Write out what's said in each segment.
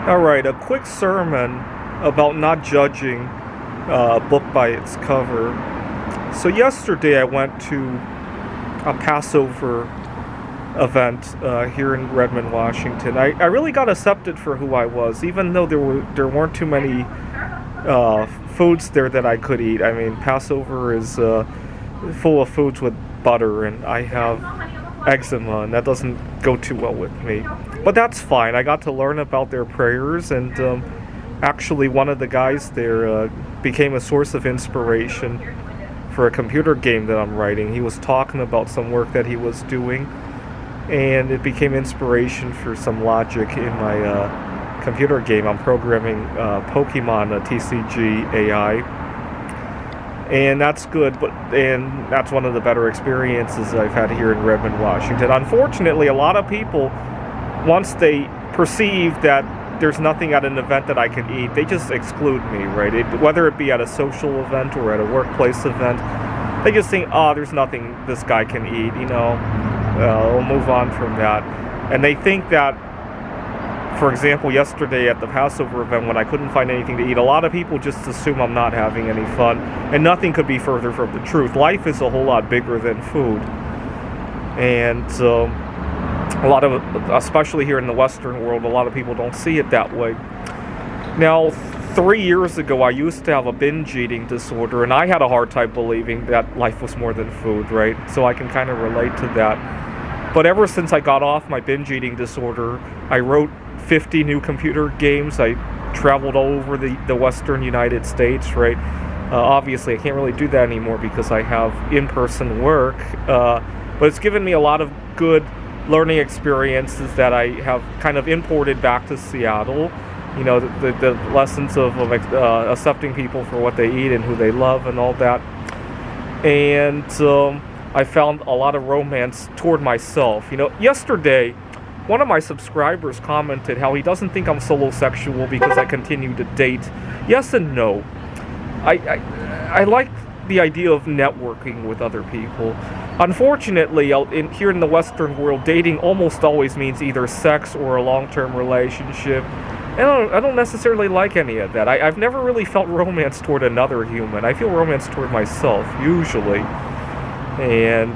All right, a quick sermon about not judging a book by its cover. So yesterday I went to a Passover event here in Redmond, Washington. I really got accepted for who I was, even though there weren't too many foods there that I could eat. I mean, Passover is full of foods with butter, and I have eczema, and that doesn't go too well with me. But that's fine. I got to learn about their prayers, and actually one of the guys there became a source of inspiration for a computer game that I'm writing. He was talking about some work that he was doing, and it became inspiration for some logic in my computer game. I'm programming Pokemon TCG AI, and that's good, and that's one of the better experiences I've had here in Redmond, Washington. Unfortunately, a lot of people, once they perceive that there's nothing at an event that I can eat, they just exclude me, right? Whether it be at a social event or at a workplace event, they just think, oh, there's nothing this guy can eat, we'll move on from that. And they think that, for example, yesterday at the Passover event when I couldn't find anything to eat, a lot of people just assume I'm not having any fun, and nothing could be further from the truth. Life is a whole lot bigger than food. And a lot of, especially here in the Western world, a lot of people don't see it that way. Now, 3 years ago, I used to have a binge eating disorder, and I had a hard time believing that life was more than food, right? So I can kind of relate to that. But ever since I got off my binge eating disorder, I wrote 50 new computer games. I traveled all over the Western United States, right? Obviously, I can't really do that anymore because I have in-person work, but it's given me a lot of good learning experiences that I have kind of imported back to Seattle. The lessons of accepting people for what they eat and who they love and all that. And I found a lot of romance toward myself. Yesterday, one of my subscribers commented how he doesn't think I'm solosexual because I continue to date. Yes and no. I like the idea of networking with other people. Unfortunately, here in the Western world, dating almost always means either sex or a long-term relationship. And I don't necessarily like any of that. I've never really felt romance toward another human. I feel romance toward myself, usually. And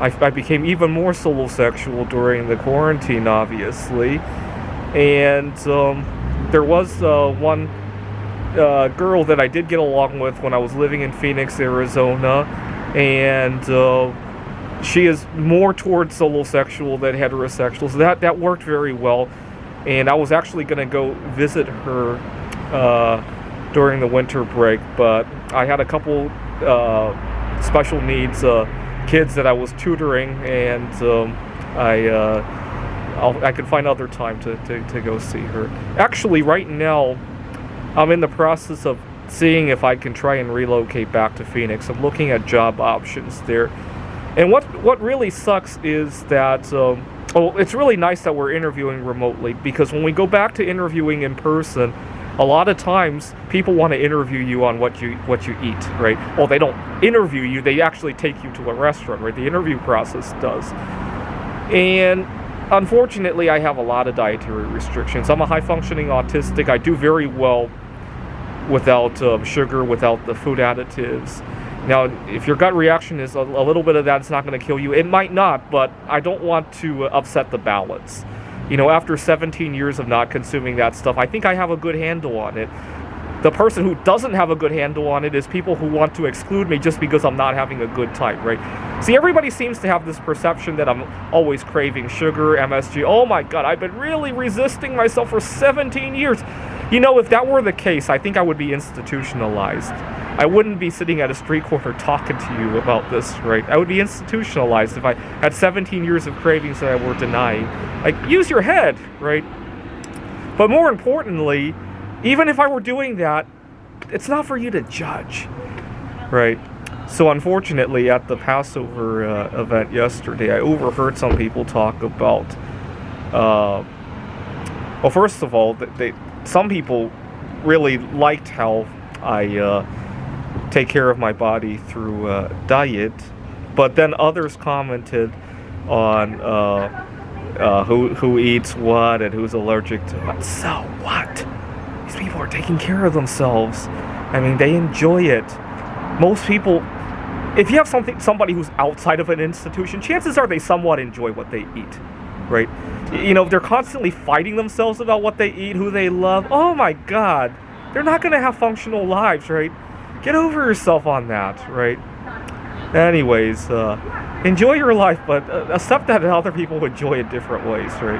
I became even more solosexual during the quarantine, obviously. And there was one girl that I did get along with when I was living in Phoenix, Arizona. And she is more towards solosexual than heterosexual. So that worked very well. And I was actually going to go visit her during the winter break. But I had a couple special needs kids that I was tutoring, and I could find other time to go see her. Actually, right now, I'm in the process of seeing if I can try and relocate back to Phoenix. I'm looking at job options there. And what really sucks is that, it's really nice that we're interviewing remotely, because when we go back to interviewing in person, a lot of times people want to interview you on what you eat, right? Well, they don't interview you, they actually take you to a restaurant, right? The interview process does. And unfortunately, I have a lot of dietary restrictions. I'm a high-functioning autistic. I do very well without sugar, without the food additives. Now, if your gut reaction is a little bit of that, it's not going to kill you. It might not, but I don't want to upset the balance. After 17 years of not consuming that stuff, I think I have a good handle on it. The person who doesn't have a good handle on it is people who want to exclude me just because I'm not having a good time, right? See, everybody seems to have this perception that I'm always craving sugar, MSG. Oh my God, I've been really resisting myself for 17 years. If that were the case, I think I would be institutionalized. I wouldn't be sitting at a street corner talking to you about this, right? I would be institutionalized if I had 17 years of cravings that I were denying. Like, use your head, right? But more importantly, even if I were doing that, it's not for you to judge, right? So unfortunately, at the Passover event yesterday, I overheard some people talk about, well, first of all, some people really liked how I take care of my body through diet, but then others commented on who eats what and who's allergic to what. So what? These people are taking care of themselves. I mean, they enjoy it. Most people, if you have somebody who's outside of an institution, chances are they somewhat enjoy what they eat, right? You know, they're constantly fighting themselves about what they eat, who they love. Oh my God, they're not going to have functional lives, right? Get over yourself on that, right? Anyways, enjoy your life, but accept that other people enjoy it different ways, right?